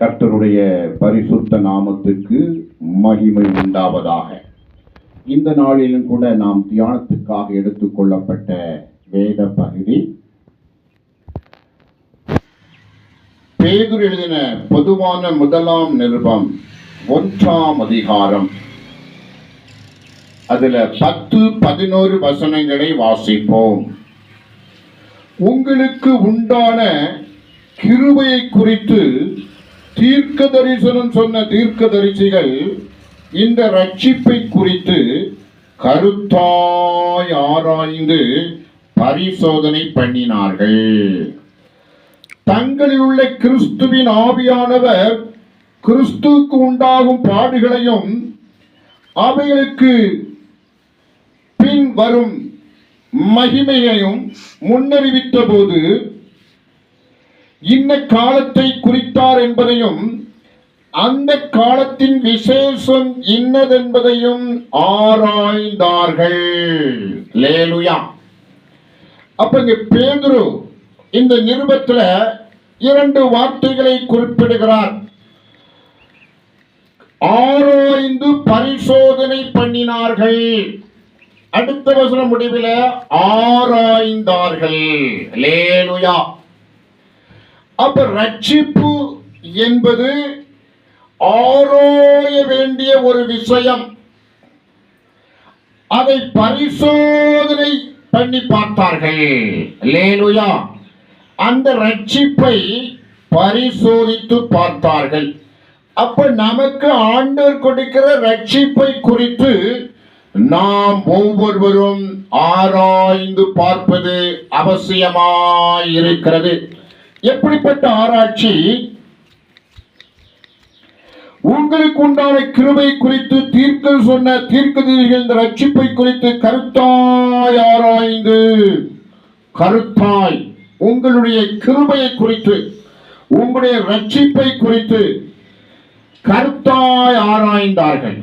கர்த்தருடைய பரிசுத்த நாமத்துக்கு மகிமை உண்டாவதாக. இந்த நாளிலும் கூட நாம் தியானத்துக்காக எடுத்துக்கொள்ளப்பட்ட வேத பகுதி பேதுரு எழுதின பொதுவான முதலாம் நிருபம் 1ஆம் அதிகாரம். அதுல 10-11 வசனங்களை வாசிப்போம். உங்களுக்கு உண்டான கிருபையை குறித்து தீர்க்க தரிசனம் சொன்ன தீர்க்கதரிசிகள் இந்த ரட்சிப்பை குறித்து கருத்தாய் ஆராய்ந்து பரிசோதனை பண்ணினார்கள். தங்களில் உள்ள கிறிஸ்துவின் ஆவியானவர் கிறிஸ்துவுக்கு உண்டாகும் பாடுகளையும் அவைகளுக்கு பின் வரும் மகிமையையும் முன்னறிவித்த போது இன்ன காலத்தை குறித்தார் என்பதையும் அந்த காலத்தின் விசேஷம் இன்னதென்பதையும் ஆராய்ந்தார்கள். லேலுயா. அப்ப இங்க பேதுரு இந்த நிருபத்துல 2 வார்த்தைகளை குறிப்பிடுகிறார். ஆராய்ந்து பரிசோதனை பண்ணினார்கள். அடுத்த வசன முடிவில் ஆராய்ந்தார்கள். லேலுயா. அப்ப ரட்சிப்பு என்பது ஆராய வேண்டிய ஒரு விஷயம். அதை பரிசோதனை பண்ணி பார்த்தார்கள். லேலுயா. அந்த ரட்சிப்பை பரிசோதித்து பார்த்தார்கள். அப்ப நமக்கு ஆண்டவர் கொடுக்கிற ரட்சிப்பை குறித்து நாம் ஒவ்வொருவரும் ஆராய்ந்து பார்ப்பது அவசியமாயிருக்கிறது. எப்படிப்பட்ட ஆராய்ச்சி? உங்களுக்கு உண்டான கிருபை குறித்து தீர்க்க சொன்ன தீர்க்கதரிசிகள் இந்த ரட்சிப்பை குறித்து கருத்தாய் ஆராய்ந்து, கருத்தாய் உங்களுடைய கிருபையை குறித்து உங்களுடைய ரட்சிப்பை குறித்து கருத்தாய் ஆராய்ந்தார்கள்.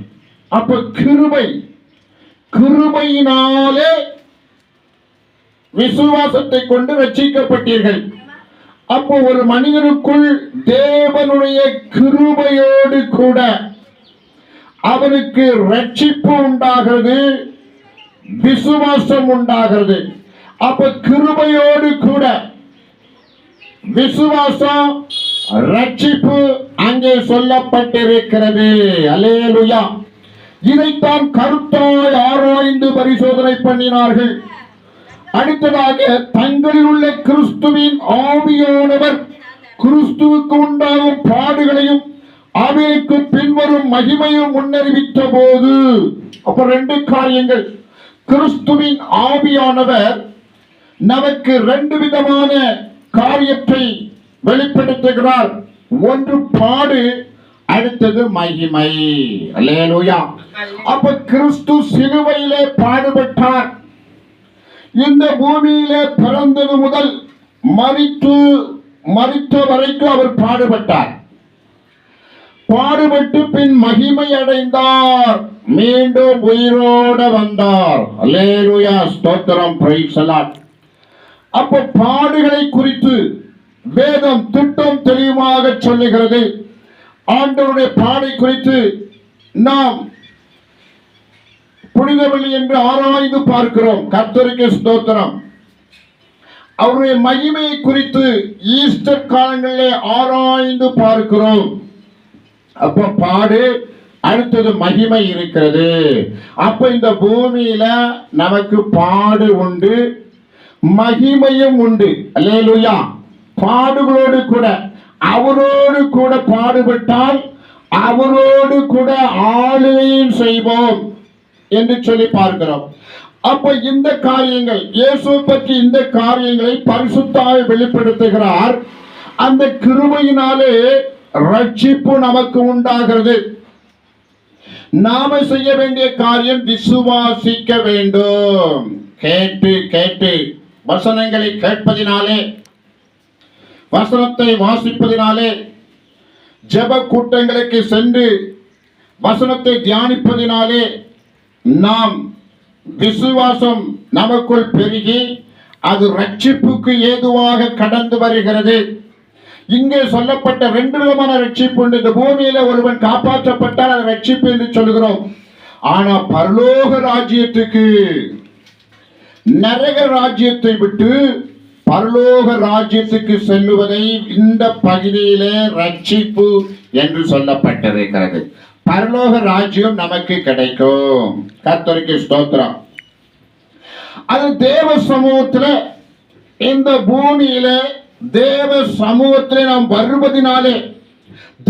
அப்ப கிருபையினாலே விசுவாசத்தை கொண்டு ரட்சிக்கப்பட்டீர்கள். அப்போ ஒரு மனிதனுக்குள் தேவனுடைய கிருபையோடு கூட அவனுக்கு ரட்சிப்பு உண்டாகிறது, விசுவாசம் உண்டாகிறது. அப்ப கிருபையோடு கூட விசுவாசம், ரட்சிப்பு அங்கே சொல்லப்பட்டிருக்கிறது. அல்லேலூயா. இதைத்தான் கருத்தாய் ஆராய்ந்து பரிசோதனை பண்ணினார்கள். அடுத்ததாக தங்களில் உள்ள கிறிஸ்துவின் ஆவியானவர் கிறிஸ்துவுக்கு உண்டாகும் பாடுகளையும் அவைக்கு பின்வரும் மகிமையும் முன்னறிவித்த போது. அப்ப 2 காரியங்கள். கிறிஸ்துவின் ஆவியானவர் நமக்கு 2 விதமான காரியத்தை வெளிப்படுத்துகிறார். ஒன்று பாடு, அடுத்தது மகிமை. அல்லேலூயா. அப்ப கிறிஸ்து சிலுவையிலே பாடுபட்டார். இந்த பூமியிலே பிறந்தது முதல் மரித்த வரைக்கும் அவர் பாடுபட்டார். பாடுபட்டு பின் மகிமை அடைந்தார், மீண்டும் உயிரோட வந்தார். அல்லேலூயா. ஸ்தோத்திரம். Praise the Lord. அப்ப பாடுகளை குறித்து வேதம் திட்டம் தெளிவாக சொல்லுகிறது. ஆண்டவருடைய பாடை குறித்து நாம் புனிதவெளி என்று ஆராய்ந்து பார்க்கிறோம். கர்த்தருக்கு ஸ்தோத்திரம். அவருடைய மகிமையை குறித்து ஈஸ்டர் காலங்களிலே ஆராய்ந்து பார்க்கிறோம். அப்ப பாடு, அடுத்தது மகிமை இருக்கிறது. அப்ப இந்த பூமியில நமக்கு பாடு உண்டு, மகிமையும் உண்டு. அல்லேலூயா. பாடுகளோடு கூட அவரோடு கூட பாடுபட்டால் அவரோடு கூட ஆளுகையும் செய்வோம் என்று சொல்லி பார்க்கிறோம். அப்ப இந்த காரியங்கள், இயேசு பற்றி இந்த காரியங்களை பரிசுத்தாய் வெளிப்படுத்துகிறார். அந்த கிருபையினாலே ரட்சிப்பு நமக்கு உண்டாகிறது. நாம செய்ய வேண்டிய காரியம் விசுவாசிக்க வேண்டும். கேட்டு வசனங்களை கேட்பதினாலே, வசனத்தை வாசிப்பதினாலே, ஜெப கூட்டங்களுக்கு சென்று வசனத்தை தியானிப்பதினாலே நாம் விசுவாசம் நமக்குள் பெருகி அது ரட்சிப்புக்கு ஏதுவாக கடந்து வருகிறது. இங்கே சொல்லப்பட்ட 2 விதமான ரட்சிப்பு உண்டு. இந்த பூமியில ஒருவன் காப்பாற்றப்பட்டால் அது ரட்சிப்பு என்று சொல்கிறோம். ஆனா பரலோக ராஜ்யத்துக்கு, நரக ராஜ்யத்தை விட்டு பரலோக ராஜ்யத்துக்கு செல்லுவதை இந்த பகுதியிலே ரட்சிப்பு என்று சொல்லப்பட்டிருக்கிறது. பரலோக ராஜ்யம் நமக்கு கிடைக்கும். கர்த்தருக்கு ஸ்தோத்திரம். அது தேவ சமூகத்துல, இந்த பூமியில தேவ சமூகத்திலே நாம் வருவதினாலே,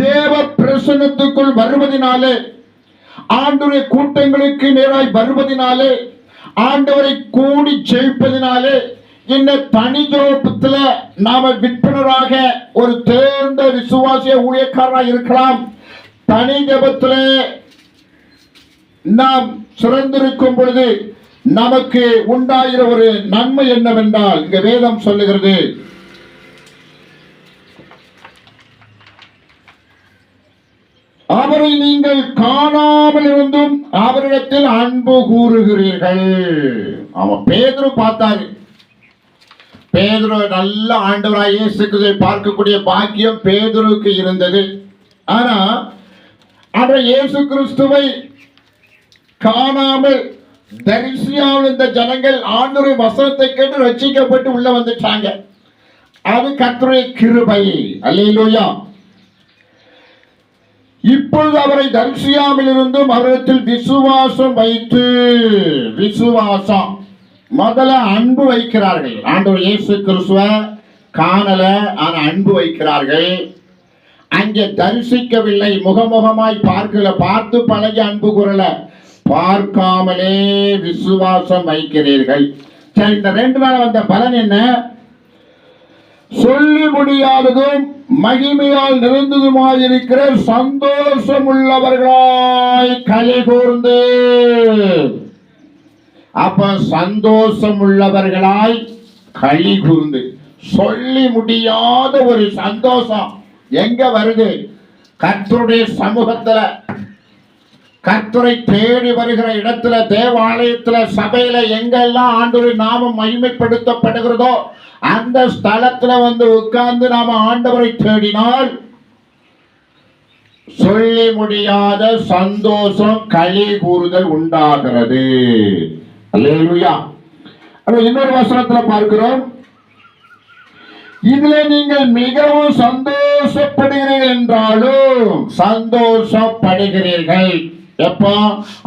தேவ பிரசன்னத்துக்குள் வருவதினாலே, ஆண்டவருடைய கூட்டங்களுக்கு நேராய் வருவதினாலே, ஆண்டவரை கூடி ஜெயிப்பதினாலே, இந்த தனி ஜோபத்துல நாம விற்பனராக ஒரு தேர்ந்த விசுவாசிய ஊழியக்காரராக இருக்கலாம். தனி ஜபத்திலே நாம் சிறந்திருக்கும் பொழுது நமக்கு உண்டாகிற ஒரு நன்மை என்னவென்றால், இங்க வேதம் சொல்லுகிறது, அவரை நீங்கள் காணாமல் இருந்தும் அவரிடத்தில் அன்பு கூறுகிறீர்கள். அவன் பேதுரு பார்த்தாரு. பேதுரு நல்ல ஆண்டவராய் இயேசு கிறிஸ்துவை பார்க்கக்கூடிய பாக்கியம் பேதுருக்கு இருந்தது. ஆனா அவர் இயேசு கிறிஸ்துவை காணாமல் தரிசியாமல் இந்த ஜனங்கள் ஆண்டவருடைய வசனத்தை கேட்டு ரட்சிக்கப்பட்டு உள்ள வந்துட்டாங்க. அது கர்த்தருடைய கிருபை. அல்லேலூயா. இப்பொழுது அவரை தரிசியாமல் இருந்தும் அவரிடத்தில் விசுவாசம் வைத்து, விசுவாசம் முதல்ல அன்பு வைக்கிறார்கள். ஆண்டவர் இயேசு கிறிஸ்துவை காணல, ஆனா அன்பு வைக்கிறார்கள். அங்கே தரிசிக்கவில்லை, முகமுகமாய் பார்க்கல, பார்த்து பழகி அன்பு கூறல, பார்க்காமலே விசுவாசம் வைக்கிறீர்கள். சரி, இந்த 2 நாள் வந்த பலன் என்ன? சொல்லி முடியாததும் மகிமையால் நிறைந்ததுமாயிருக்கிற சந்தோஷம் உள்ளவர்களாய் களி கூர்ந்து. அப்ப சந்தோஷம் உள்ளவர்களாய் களி கூர்ந்து, சொல்லி முடியாத ஒரு சந்தோஷம் எங்க வருது? கர்த்தருடைய சமூகத்துல, கர்த்தரை தேடி வருகிற இடத்துல, தேவாலயத்துல, சபையில எங்கெல்லாம் ஆண்டவருடைய நாமம் மகிமைப்படுத்தப்படுகிறதோ அந்த ஸ்தலத்துல வந்து உட்கார்ந்து நாம ஆண்டவரை தேடினால் சொல்லி முடியாத சந்தோஷம், களி கூறுதல் உண்டாகிறது. அல்லேலூயா. இன்னொரு வசனத்துல பார்க்கிறோம், இதுல நீங்கள் மிகவும் சந்தோஷப்படுகிறீர்கள் என்றாலும், சந்தோஷப்படுகிறீர்கள் எப்போ?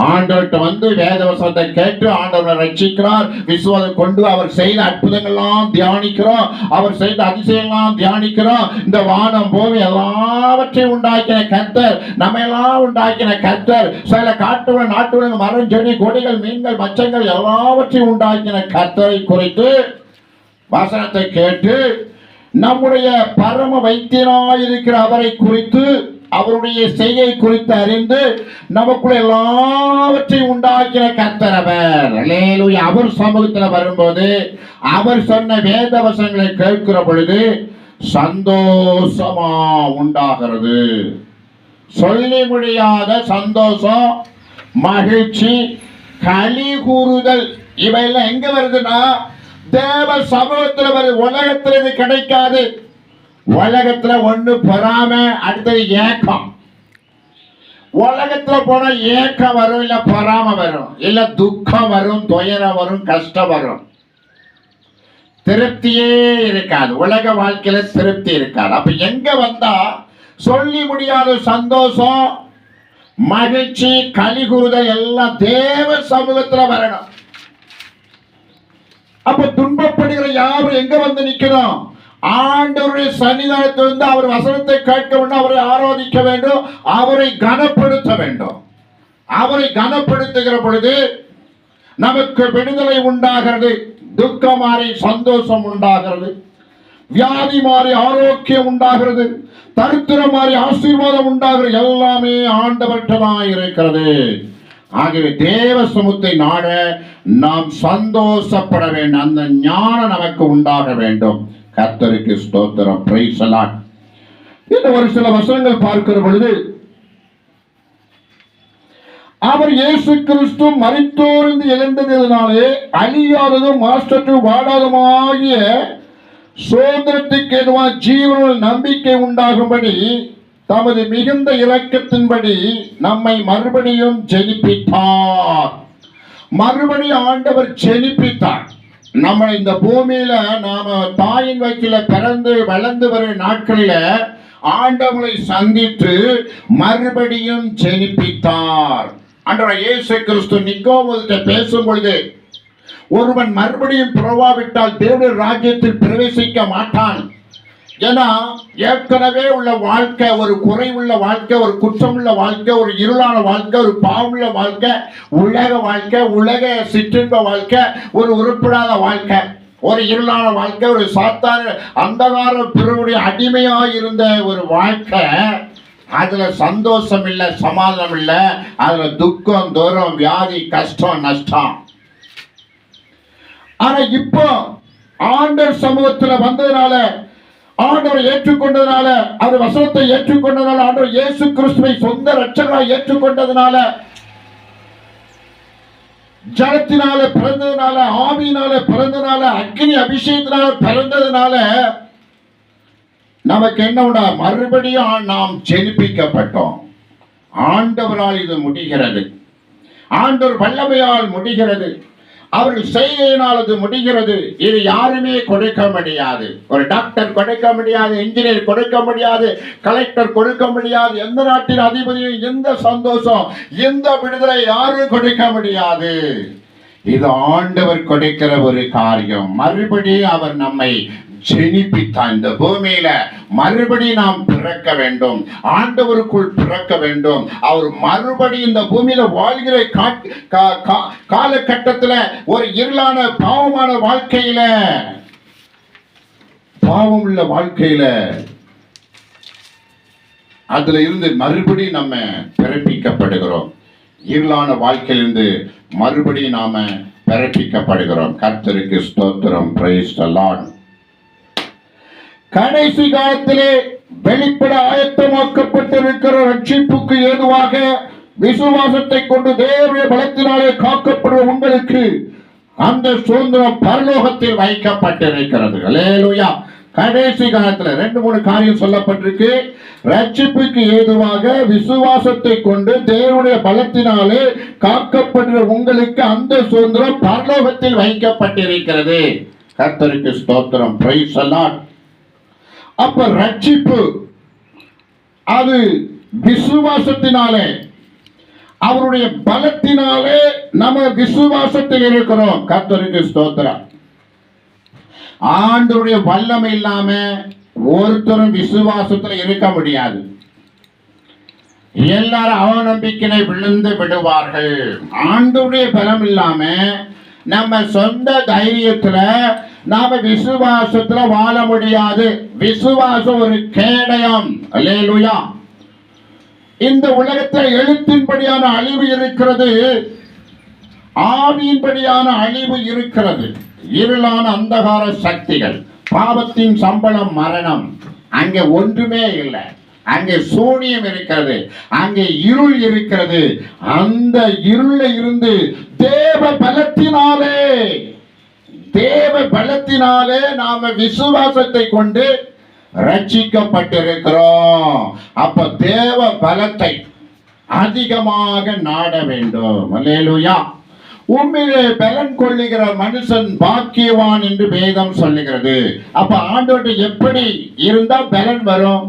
ஆண்டவர்கிட்ட வந்து வேதவசனத்தை கேட்டு ஆண்டவரை ரட்சிக்கிறார், விசுவாசம் கொண்டு அவர் செய்த அற்புதங்கள்லாம் தியானிக்கிறோம், அவர் செய்த அதிசயங்கள்லாம் தியானிக்கிறோம். இந்த வானம் பூமி எல்லாவற்றையும் உண்டாக்கின கர்த்தர், நம்ம எல்லாம் உண்டாக்கின கர்த்தர், சில காட்டு நாட்டு மரம் செடி கொடிகள் மீன்கள் மச்சங்கள் எல்லாவற்றையும் உண்டாக்கின கர்த்தரை குறித்து வசனத்தை கேட்டு, நம்முடைய பரம வைத்தியனாயிருக்கிற அவரை குறித்து, அவருடைய செய்கை குறித்து அறிந்து, நமக்குள்ள எல்லாவற்றையும் உண்டாக்கின கர்த்தர் அவர். அல்லேலூயா. அவர் சமூகத்தில் வரும்போது, அவர் சொன்ன வேத வசனங்களை கேட்கிற பொழுது சந்தோஷமா உண்டாகிறது. சொல்லி முடியாத சந்தோஷம், மகிழ்ச்சி, களி கூறுதல். இவையெல்லாம் எங்க வருதுன்னா தேவ சமூகத்தில் வருது. உலகத்தில் இது கிடைக்காது. உலகத்துல ஒண்ணு பொறாம, அடுத்தது ஏக்கம். உலகத்துல போனா ஏக்கம் வரும், இல்ல பொறாம வரும், இல்ல துக்கம் வரும், துயரம் வரும், கஷ்டம் வரும், திருப்தியே இருக்காது. உலக வாழ்க்கையில திருப்தி இருக்காது. அப்ப எங்க வந்தா சொல்லி முடியாத சந்தோஷம், மகிழ்ச்சி, களி கூறுதல் எல்லாம் தேவ சமூகத்துல வரணும். அப்ப துன்பப்படுகிற யாரும் எங்க வந்து நிக்கணும்? ஆண்டவருடைய சன்னிதானத்தில் வந்து அவர் வசனத்தை கேட்க வேண்டும், அவரை ஆராதிக்க வேண்டும், அவரை கனப்படுத்த வேண்டும். அவரை கனப்படுத்துகிற பொழுது நமக்கு விடுதலை உண்டாகிறது, துக்கம் மாறி சந்தோஷம் உண்டாகிறது, வியாதி மாறி ஆரோக்கியம் உண்டாகிறது, தரித்திரம் மாறி ஆசீர்வாதம் உண்டாகிறது. எல்லாமே ஆண்டவர்தான் இருக்கிறது. ஆகவே தேவ சமூகத்தை நாட நாம் சந்தோஷப்பட வேண்டும். அந்த ஞானம் நமக்கு உண்டாக வேண்டும். கர்த்தருக்கு ஸ்தோத்திரம். Praise the Lord. இந்த ஒரு சில வசனங்கள் பார்க்கிற பொழுது, அவர் இயேசு கிறிஸ்து மரித்தோரிலிருந்து எழுந்ததினாலே அழியாததும் மாசற்று வாடாததுமாகிய சுதந்திரத்துக்கு எதுவாக ஜீவனில் நம்பிக்கை உண்டாகும்படி தமது மிகுந்த இரக்கத்தின்படி நம்மை மறுபடியும் ஜெனிப்பித்தார். மறுபடியும் ஆண்டவர் ஜெனிப்பித்தார். நம்ம இந்த பூமியில நாம தாயின் வயிற்றில பிறந்து வளர்ந்து வரும் நாட்களில ஆண்டவரை சந்தித்து மறுபடியும் ஜெனிப்பித்தார். ஆண்டவர் இயேசு கிறிஸ்து நிக்கோதேமுவிடம் பேசும் பொழுது, ஒருவன் மறுபடியும் பிறவாவிட்டால் தேவனுடைய ராஜ்யத்தில் பிரவேசிக்க மாட்டான். ஏன்னா ஏற்கனவே உள்ள வாழ்க்கை ஒரு குறைவுள்ள வாழ்க்கை, ஒரு குற்றமுள்ள வாழ்க்கை, ஒரு இருளான வாழ்க்கை, ஒரு பாவமுள்ள வாழ்க்கை, உலக வாழ்க்கை, உலக சிற்றின்ப வாழ்க்கை, ஒரு உருப்படாத வாழ்க்கை, ஒரு இருளான வாழ்க்கை, ஒரு சாத்தான அந்தகார பிறருடைய அடிமையாக இருந்த ஒரு வாழ்க்கை. அதுல சந்தோஷம் இல்லை, சமாதானம் இல்லை, அதுல துக்கம், தூரம், வியாதி, கஷ்டம், நஷ்டம். ஆனா இப்போ ஆண்டவர் சமூகத்தில் வந்ததுனால, ஆண்டவர் ஏற்றுக்கொண்டதுனால, அவர் வசனத்தை ஏற்றுக்கொண்டதுனால, ஆண்டவர் இயேசு கிறிஸ்துவை சொந்த இரட்சகராய் ஏற்றுக்கொண்டதுனால, ஜலத்தினால பிறந்ததுனால, ஆவியினால பிறந்ததுனால, அக்னி அபிஷேகத்தினால பிறந்ததுனால நமக்கு என்ன உண்டா? மறுபடியும் நாம் ஜெனிப்பிக்கப்பட்டோம். ஆண்டவரால் இது முடிகிறது. ஆண்டவர் வல்லமையால் முடிகிறது. அவர்கள் செய்கையினால் அது முடிகிறது. இது யாருமே கொடுக்க முடியாது. ஒரு டாக்டர் கொடுக்க முடியாது, இன்ஜினியர் கொடுக்க முடியாது, கலெக்டர் கொடுக்க முடியாது, எந்த நாட்டின் அதிபதியும் எந்த சந்தோஷம், எந்த விடுதலை யாரும் கொடுக்க முடியாது. இது ஆண்டவர் கொடுக்கிற ஒரு காரியம். மறுபடியும் அவர் நம்மை ஜெனிப்பித்தார். இந்த பூமியில மறுபடியும் நாம் பிறக்க வேண்டும், ஆண்டவருக்குள் பிறக்க வேண்டும். அவர் மறுபடியும் இந்த பூமியில வாழ்கிற காலகட்டத்தில் ஒரு இருளான பாவமான வாழ்க்கையில, பாவம் உள்ள வாழ்க்கையில அதுல இருந்து மறுபடியும் நம்ம பிறப்பிக்கப்படுகிறோம். இருளான வாழ்க்கையிலிருந்து மறுபடியும் நாம பிறப்பிக்கப்படுகிறோம். கர்த்தருக்கு ஸ்தோத்திரம். Praise the Lord. கடைசி காலத்திலே வெளிப்பட ஆயத்தமாக்கப்பட்டிருக்கிற ரட்சிப்புக்கு ஏதுவாக விசுவாசத்தை கொண்டு தேவனுடைய பலத்தினாலே காக்கப்படுற உங்களுக்கு அந்த சுதந்திரம் பரலோகத்தில் வைக்கப்பட்டிருக்கிறது. அல்லேலூயா. கடைசி காலத்துல 2-3 காரியம் சொல்லப்பட்டிருக்கு. ரட்சிப்புக்கு ஏதுவாக விசுவாசத்தை கொண்டு தேவனுடைய பலத்தினாலே காக்கப்படுற உங்களுக்கு அந்த சுதந்திரம் பரலோகத்தில் வைக்கப்பட்டிருக்கிறது. கர்த்தருக்கு ஸ்தோத்திரம். Praise the Lord. அப்ப ரட்சிப்பு அது விசுவாசத்தினாலே, அவருடைய பலத்தினாலே நம்ம விசுவாசத்தில் இருக்கிறோம். கர்த்தருக்கு ஸ்தோத்திரம். ஆண்டவருடைய வல்லமை இல்லாம ஒருத்தரும் விசுவாசத்தில் இருக்க முடியாது. எல்லாரும் அவநம்பிக்கையை விழுந்து விடுவார்கள். ஆண்டவருடைய பலம் இல்லாம நம்ம சொந்த தைரியத்துல நாம விசுவாசத்துல வாழ முடியாது. விசுவாசம் ஒரு கேடயம். அல்லேலூயா. இந்த உலகத்தில் எழுத்தின்படியான அழிவு இருக்கிறது, ஆவியின்படியான அழிவு இருக்கிறது. இருளான அந்தகார சக்திகள், பாவத்தின் சம்பளம் மரணம். அங்கே ஒன்றுமே இல்லை. அங்கே சூனியம் இருக்கிறது, அங்கே இருள் இருக்கிறது. அந்த இருள இருந்து தேவ பலத்தினாலே நாம விசுவாசத்தை கொண்டு ரட்சிக்கப்பட்டிருக்கிறோம். அப்ப தேவ பலத்தை அதிகமாக நாட வேண்டும். அல்லேலூயா. உண்மையிலே பலன் கொள்ளுகிற மனுஷன் பாக்கியவான் என்று வேதம் சொல்லுகிறது. அப்ப ஆண்டவர்கிட்ட எப்படி இருந்தா பலன் வரும்?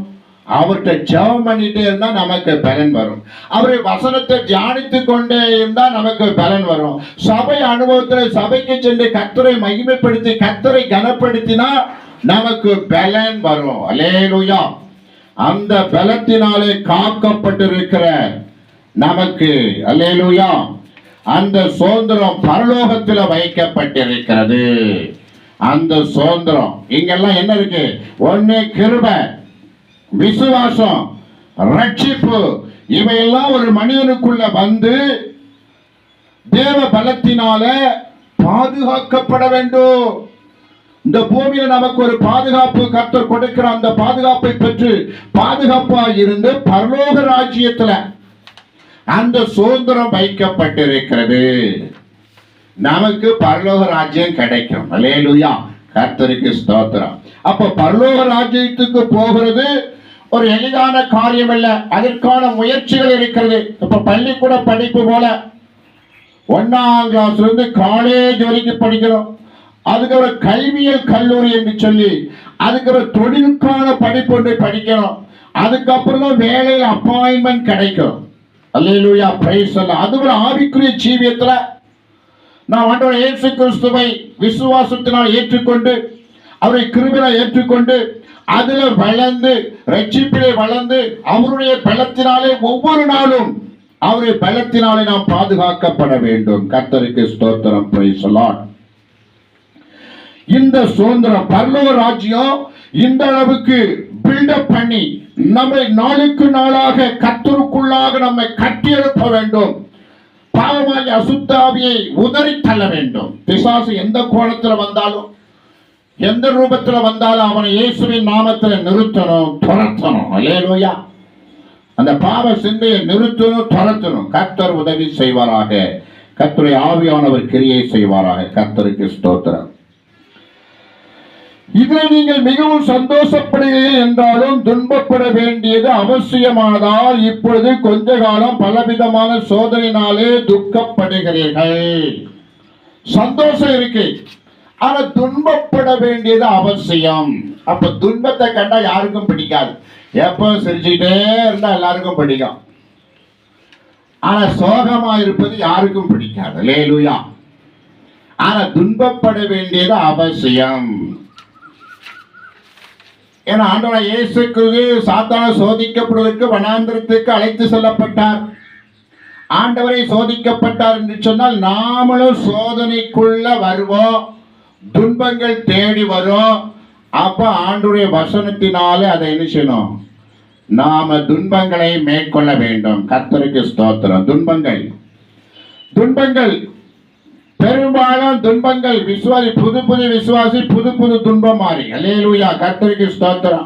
அவர்கிட்ட ஜெபம் பண்ணிட்டே இருந்தா நமக்கு பலன் வரும். அவரை வசனத்தை தியானித்துக் கொண்டே இருந்தா நமக்கு பலன் வரும். சபை அனுபவத்தில் சபைக்கு சென்று கர்த்தரை மகிமைப்படுத்தி கர்த்தரை கனப்படுத்தினா நமக்கு பலன் வரும். அல்லேலூயா. அந்த பலத்தினாலே காக்கப்பட்டிருக்கிற நமக்கு, அல்லேலூயா, அந்த சுதந்திரம் பரலோகத்தில் வைக்கப்பட்டிருக்கிறது. அந்த சுதந்திரம் இங்கெல்லாம் என்ன இருக்கு? ஒண்ணு கிருபை, விசுவாசம், ரட்சிப்பு. இவையெல்லாம் ஒரு மனிதனுக்குள்ள வந்து தேவ பலத்தினால பாதுகாக்கப்பட வேண்டும். இந்த பூமியில நமக்கு ஒரு பாதுகாப்பு கர்த்தர் கொடுக்கிற அந்த பாதுகாப்பை பெற்று பாதுகாப்பா இருந்து பரலோக ராஜ்யத்துல அந்த சுதந்திரம் வைக்கப்பட்டிருக்கிறது. நமக்கு பரலோக ராஜ்யம் கிடைக்கும். அல்லேலூயா. கர்த்தருக்கு ஸ்தோத்திரம். அப்ப பரலோக ராஜ்யத்துக்கு போகிறது ஒரு எளிதான காரியம் அல்ல. அதற்கான முயற்சிகள் இருக்கிறது. இப்ப பள்ளிக்கூட படிப்பு போல 1ஆம் கிளாஸ்ல இருந்து காலேஜ் வரைக்கும் படிக்கிறோம். அதுக்கு ஒரு கல்வியல் கல்லூரி என்று சொல்லி அதுக்கு ஒரு தொழிலுக்கான படிப்பு ஒன்றை படிக்கணும். அதுக்கப்புறம் தான் வேலையில் அப்பாயின்மெண்ட் கிடைக்கும். அல்லேலூயா, பிரைஸ் எல்லாம். அது ஒரு ஆவிக்குரிய ஜீவியத்துல நாம் ஆண்டவர் இயேசு கிறிஸ்துவை விசுவாசத்தினால் ஏற்றுக்கொண்டு அவரை கிருபையால் ஏற்றுக்கொண்டு அதுல வளர்ந்து ரட்சிப்பிலே வளர்ந்து அவருடைய பலத்தினாலே ஒவ்வொரு நாளும் அவருடைய பலத்தினாலே நாம் பாதுகாக்கப்பட வேண்டும். கர்த்தருக்கு ஸ்தோத்திரம், பிரைஸ் தி லார்ட். இந்த சுதந்திரம் பரலோக ராஜ்யம் இந்த அளவுக்கு பில்டப் பண்ணி நம்மை நாளுக்கு நாளாக கர்த்தருக்குள்ளாக நம்மை கட்டியெழுப்ப வேண்டும். பாவமாகி அசுத்தாவியை உதறி தள்ள வேண்டும். பிசாசு எந்த கோணத்தில் வந்தாலும் எந்த ரூபத்தில் வந்தாலும் அவனை இயேசுவின் நாமத்தில் நிறுத்தணும், துரத்தணும். அல்லேலூயா. அந்த பாவ சிந்தையை நிறுத்தணும், துரத்தணும். கர்த்தர் உதவி செய்வாராக. கர்த்தருடைய ஆவியானவர் கிரியை செய்வாராக. கர்த்தருக்கு ஸ்தோத்திரம். இதை நீங்கள் மிகவும் சந்தோஷப்படுகிறீர்கள் என்றாலும் துன்பப்பட வேண்டியது அவசியமானதால் இப்பொழுது கொஞ்ச காலம் பலவிதமான சோதனையினாலே துக்கப்படுகிறீர்கள். சந்தோஷம் இருக்கு, ஆனா துன்பப்பட வேண்டியது அவசியம். அப்ப துன்பத்தை கண்டா யாருக்கும் பிடிக்காது. எப்போ சிரிச்சுக்கிட்டே இருந்தா எல்லாருக்கும் பிடிக்கும். ஆனா சோகமா இருப்பது யாருக்கும் பிடிக்காது. அல்லேலூயா. ஆனா துன்பப்பட வேண்டியது அவசியம். ஏன்னா ஆண்டவர் இயேசு கிறிஸ்து சாத்தான சோதிக்கப்படுவதற்கு வனாந்திரத்துக்கு அழைத்து செல்லப்பட்டார். ஆண்டவரை சோதிக்கப்பட்டார் என்று சொன்னால் நாமளும் சோதனைக்குள்ள வருவோம், துன்பங்கள் தேடி வரும். அப்ப ஆண்டவருடைய வசனத்தினாலே அதை என்ன செய்யணும்? நாம துன்பங்களை மேற்கொள்ள வேண்டும். கர்த்தருக்கு ஸ்தோத்திரம். துன்பங்கள் பெரும்பாலும் துன்பங்கள் விசுவாசி புது விசுவாசி புது துன்பம் மாறி. அல்லேலூயா, கர்த்தருக்கு ஸ்தோத்திரம்.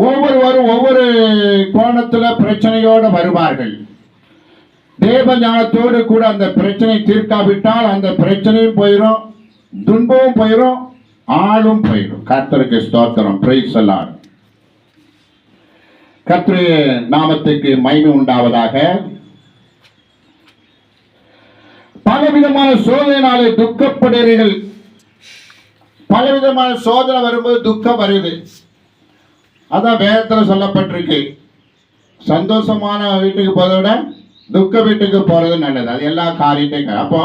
ஒவ்வொருவரும் ஒவ்வொரு கோணத்துல பிரச்சனையோடு வருவார்கள். தேவ ஞானத்தோடு கூட அந்த பிரச்சனை தீர்க்காவிட்டால் அந்த பிரச்சனையும் போயிடும், துன்பமும் போயிடும், ஆளும் போயிடும். கர்த்தருக்கு ஸ்தோத்திரம், பிரைஸ் தி லார்ட். கர்த்தருடைய நாமத்துக்கு மகிமை உண்டாவதாக. பலவிதமான சோதனையினாலே துக்கப்படுகிறீர்கள். பலவிதமான சோதனை வரும்போது துக்கம் வருது. அதான் வேதத்தில் சொல்லப்பட்டிருக்கு. சந்தோஷமான வீட்டுக்கு போறதை விட துக்க வீட்டுக்கு போறது நல்லது. அது எல்லா காரியத்தையும். அப்போ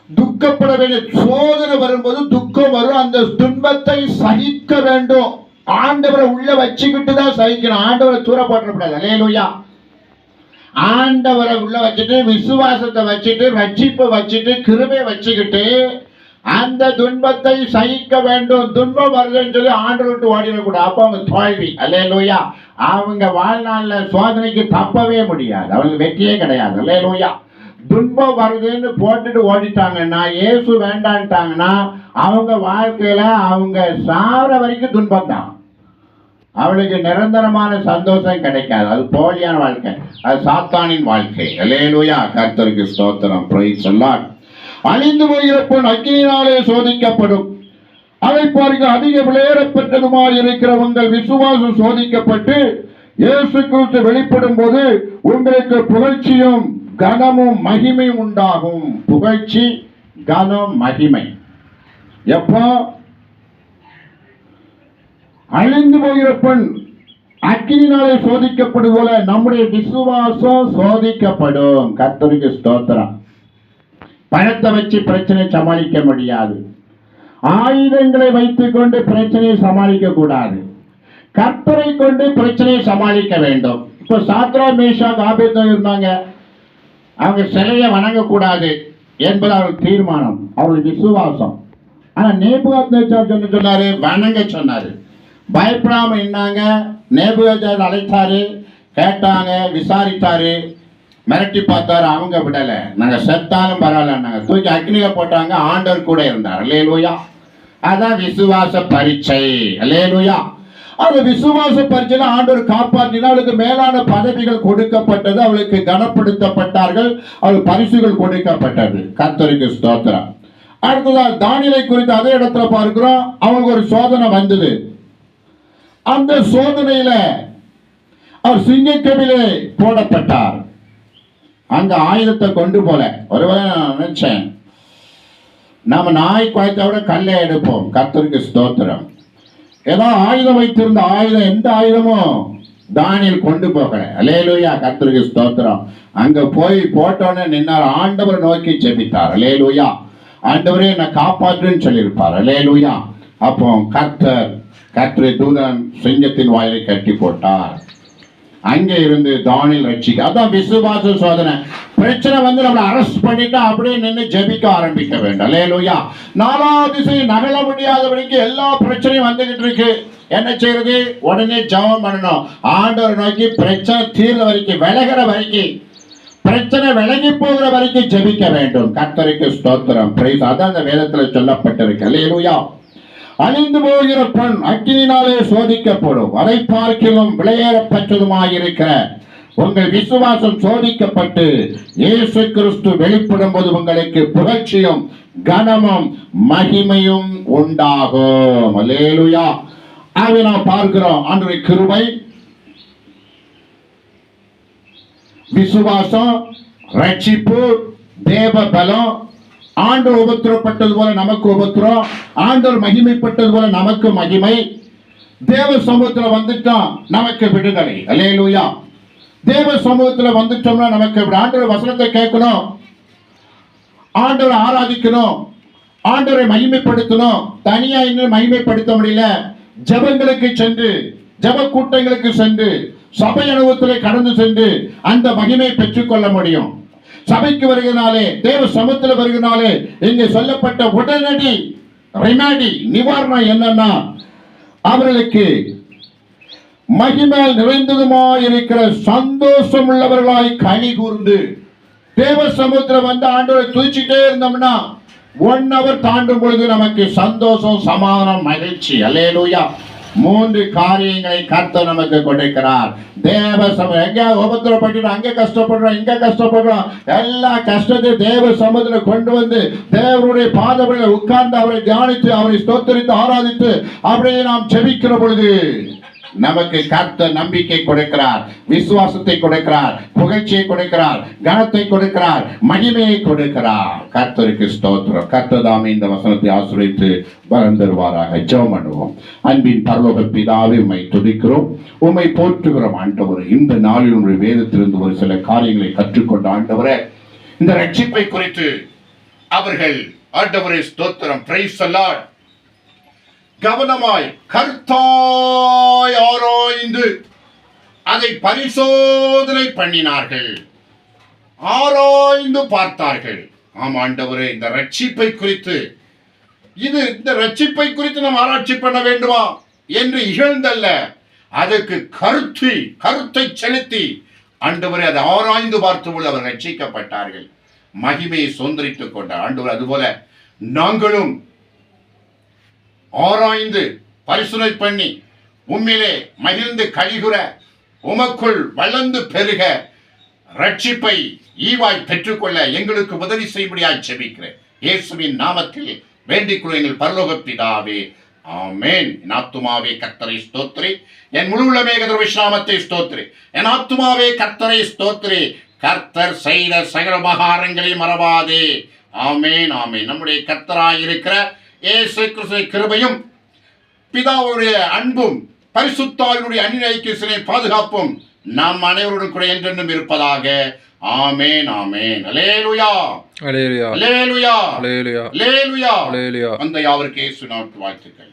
துக்கப்பட வேண்டிய சோதனை வரும்போது துக்கம் வரும். அந்த துன்பத்தை சகிக்க வேண்டும். ஆண்டவரை உள்ள வச்சுக்கிட்டு தான் சகிக்கணும். ஆண்டவரை தூர போட்டக்கூடாது. அல்லேலூயா. ஆண்டவரை உள்ள வச்சுட்டு விசுவாசத்தை வச்சுட்டு ரட்சிப்பை வச்சுட்டு கிருபையை வச்சுக்கிட்டு அந்த துன்பத்தை சகிக்க வேண்டும். துன்பம் வருதுன்னு சொல்லி ஆண்டவர் விட்டு ஓடிடக்கூடாது. அப்போ அவங்க தோல்வி. அல்லேலூயா. அவங்க வாழ்நாளில் சோதனைக்கு தப்பவே முடியாது. அவங்களுக்கு வெற்றியே கிடையாது. அல்லேலூயா. துன்பம் வருதுன்னு போட்டுட்டு ஓடிட்டாங்கன்னா, இயேசு வேண்டான்ட்டாங்கன்னா, அவங்க வாழ்க்கையில அவங்க சாகிற வரைக்கும் துன்பம் தான். அவளுக்கு நிரந்தரமான சந்தோஷம் கிடைக்காது. அது போலியான வாழ்க்கை, அது சாத்தானின் வாழ்க்கை. அல்லேலூயா, கர்த்தருக்கு ஸ்தோத்திரம், பிரைஸ் தி லார்ட். அழிந்து போகிற பொன் அக்கினியினாலே சோதிக்கப்படும். அதை பாருங்க, அதிக விலையேறப்பட்டதுமாய் இருக்கிற உங்கள் விசுவாசம் சோதிக்கப்பட்டு இயேசு கிறிஸ்து வெளிப்படும் போது உங்களுக்கு புகழ்ச்சியும் கனமும் மகிமையும் உண்டாகும். புகழ்ச்சி, கனம், மகிமை. எப்போ? அழிந்து போகிற பெண் அக்கினினாலே சோதிக்கப்படும் போல நம்முடைய விசுவாசம் சோதிக்கப்படும். கர்த்தருக்கு ஸ்தோத்திரம். பணத்தை வச்சு பிரச்சனை சமாளிக்க முடியாது. ஆயுதங்களை வைத்துக் கொண்டு பிரச்சனையை சமாளிக்க கூடாது. கர்த்தரை கொண்டு பிரச்சனையை சமாளிக்க வேண்டும். இப்போ சாத்ரா மேஷாக் ஆபேத்நேகோ இருந்தாங்க. அவங்க சிலையை வணங்கக்கூடாது என்பது அவர்கள் தீர்மானம், அவர்கள் விசுவாசம். ஆனா நேபுகாத்நேச்சார் சொன்னாரு, வணங்க சொன்னாரு. பயப்படாம இருந்தாங்க. நேபுகாத்நேச்சார் அழைத்தாரு, கேட்டாங்க, விசாரித்தாரு, மிரட்டி பார்த்தாரு. அவங்க விடல. நாங்க செத்தாலும் பரவாயில்ல, நாங்க தூக்கி அக்னியில போட்டாங்க. ஆண்டவர் கூட இருந்தார். அல்லேலூயா. அதான் விசுவாச பரீட்சை. அல்லேலூயா. அந்த விசுவாச பரீட்சையில ஆண்டவர் காப்பாற்றினா அவளுக்கு மேலான பதவிகள் கொடுக்கப்பட்டது. அவளுக்கு கனப்படுத்தப்பட்டார்கள். அவள் பரிசுகள் கொடுக்கப்பட்டது. கர்த்தருக்கு ஸ்தோத்திரம். அடுத்ததா தானியேலை குறித்து அதே இடத்துல பார்க்கிறோம். அவங்களுக்கு ஒரு சோதனை வந்தது. அந்த சோதனையில அவர் சிங்கக்கவிலே போடப்பட்டார். அங்க ஆயுதத்தை கொண்டு போல. ஒருவேளை நான் நினைச்சேன், நாம நாய் குழத்தை விட கல்லை எடுப்போம். கர்த்தருக்கு ஸ்தோத்திரம். ஏதோ ஆயுதம் வைத்திருந்த ஆயுதம், எந்த ஆயுதமும் தானியேல் கொண்டு போகல. அல்லேலூயா, கர்த்தருக்கு ஸ்தோத்திரம். அங்க போய் போட்டோன்னு நின்னார். ஆண்டவரை நோக்கி ஜெபித்தார். அல்லேலூயா, ஆண்டவரே என்னை காப்பாற்றுன்னு சொல்லியிருப்பார். அல்லேலூயா. அப்போ கர்த்தரை தூதன் சிங்கத்தின் வாயிலை கட்டி போட்டார். அங்கே இருந்து தானியேல் ரட்சிக்க. அதான் விசுவாச சோதனை. பிரச்சனை வந்து நம்மளை அரெஸ்ட் பண்ணிட்டா அப்படியே நின்று ஜெபிக்க ஆரம்பிக்க வேண்டும். அல்லேலூயா. நாலாவது திசை நகல முடியாதபடிக்கு எல்லா பிரச்சனையும் வந்துகிட்டு இருக்கு. என்ன செய்யறது? உடனே ஜெபம் பண்ணணும். ஆண்டவர் நோக்கி பிரச்சனை தீர்ற வரைக்கும், விலகிற வரைக்கும், பிரச்சனை விலகி போகிற வரைக்கும் ஜெபிக்க வேண்டும். கர்த்தருக்கு ஸ்தோத்திரம். பிரைஸ். அதான் அந்த வேதத்துல சொல்லப்பட்டிருக்கு. அல்லேலூயா. அழிந்து போகிற பெண் அக்கினினாலே சோதிக்கப்படும். அதை பார்க்கிலும் விலையேறப்பட்டதுமாயிருக்கிற உங்கள் விசுவாசம் சோதிக்கப்பட்டு இயேசு கிறிஸ்து வெளிப்படும் போது உங்களுக்கு புகழ்ச்சியும் கனமும் மகிமையும் உண்டாகும். அல்லேலூயா. ஆகவே நாம் பார்க்கிறோம், ஆண்டவருடைய கிருபை, விசுவாசம், ரட்சிப்பு, தேவ பலம். ஆண்டவர் உபத்திரப்பட்டது போல நமக்கு உபத்திரம், ஆண்டவர் மகிமைப்பட்டது போல நமக்கு மகிமை. தேவ சமூகத்துல வந்துட்டோம், நமக்கு விடுதலை. அல்லேலூயா. தேவ சமூகத்துல வந்துட்டோம்னா நமக்கு ஆண்டவர் வசனத்தை கேட்கணும், ஆண்டவரை ஆராதிக்கணும், ஆண்டவரை மகிமைப்படுத்தணும். தனியா இன்னும் மகிமைப்படுத்த முடியல. ஜெபங்களுக்கு சென்று, ஜெப கூட்டங்களுக்கு சென்று, சபை அனுபவத்திலே கடந்து சென்று அந்த மகிமை பெற்றுக்கொள்ள முடியும். சபைக்கு வருகிறனாலே, தேவ சமூகத்தில் வருகிறனாலே இங்கே சொல்லப்பட்ட உடனடி ரெமெடி, நிவாரணம் என்னன்னா, அவர்களுக்கு மகிமையால் நிறைந்ததுமாய் இருக்கிற சந்தோஷம் உள்ளவர்களாய் களி கூர்ந்து, தேவ சமூகத்தில் வந்து ஆண்டவரை துதிச்சுட்டே இருந்தோம்னா 1 hour தாண்டும் பொழுது நமக்கு சந்தோஷம், சமாதானம், மகிழ்ச்சி. அல்லேலூயா. 3 காரியங்களை கர்த்தர் நமக்கு கொடுக்கிறார். தேவ சமூகம். எங்க உபத்திரப்பட்டு அங்க கஷ்டப்படுறோம், இங்க கஷ்டப்படுறோம். எல்லா கஷ்டத்தையும் தேவ சமூகத்தில் கொண்டு வந்து தேவனுடைய பாதங்களில் உட்கார்ந்து அவரை தியானித்து, அவரை ஸ்தோத்திரித்து, ஆராதித்து அப்படியே நாம் ஜெபிக்கிற பொழுது நமக்கு கர்த்தர் நம்பிக்கை கொடுக்கிறார், விசுவாசத்தை கொடுக்கிறார், புகழ்ச்சியை கொடுக்கிறார், கனத்தை கொடுக்கிறார், மகிமையை கொடுக்கிறார். கர்த்தருக்கு ஸ்தோத்திரம். கர்த்தர் தாமே இந்த வசனத்தை ஆசீர்வதித்து பலன் தருவாராக. ஜெபம் பண்ணுவோம். அன்பின் பரலோக பிதாவே, உம்மை துதிக்கிறோம், உம்மை போற்றுகிறோம். ஆண்டவரே, இந்த நாளில் உங்களுடைய வேதத்திலிருந்து ஒரு சில காரியங்களை கற்றுக்கொண்ட ஆண்டவரே, இந்த ரட்சிப்பை குறித்து அவர்கள் ஆண்டவரே ஸ்தோத்திரம், பிரைஸ் தி லார்ட், கவனமாய் கர்த்தாய் ஆராய்ந்து அதை பரிசோதனை பண்ணினார்கள், ஆராய்ந்து பார்த்தார்கள். ஆம் ஆண்டவரே, இந்த ரட்சிப்பை குறித்து, இந்த ரட்சிப்பை குறித்து நாம் ஆராய்ச்சி பண்ண வேண்டுமா என்று இகழ்ந்தல்ல, அதற்கு கருத்தை செலுத்தி ஆண்டவரே அதை ஆராய்ந்து பார்த்து அவர் ரட்சிக்கப்பட்டார்கள், மகிமையை சுதந்திரித்துக் கொண்டார். ஆண்டவர் அதுபோல நாங்களும் ஆராய்ந்து பரிசுனை பண்ணி உம்மிலே மகிழ்ந்து கழிகுற, உமக்குள் வளர்ந்து பெருக, ரட்சிப்பை ஈவாய் பெற்றுக்கொள்ள எங்களுக்கு உதவி செய்யும்படியாய் ஜெபிக்கிறேன். இயேசுவின் நாமத்தில் வேண்டிக் கொள்ளுங்கள் எங்கள் பரலோக பிதாவே. ஆமென். என் ஆத்துமாவே கர்த்தரை ஸ்தோத்திரி, என் முழு உள்ளமே கர்த்தர் விஸ்ராமத்தை ஸ்தோத்திரி. என் ஆத்துமாவே கர்த்தரை ஸ்தோத்திரி, கர்த்தர் செய்த சகல உபகாரங்களை மறவாதே. ஆமென், ஆமென். நம்முடைய கர்த்தராய் இருக்கிற இயேசு கிறிஸ்துவின் கிருபையும், பிதாவுடைய அன்பும், பரிசுத்தாவினுடைய அன்னிய பாதுகாப்பும் நாம் அனைவருடன் கூட என்றென்றும் இருப்பதாக. ஆமென், ஆமென். அல்லேலூயா, அல்லேலூயா, அல்லேலூயா, அல்லேலூயா, அல்லேலூயா. அந்த யாவருக்கு இயேசு நாமத்தில் வாழ்த்துக்கள்.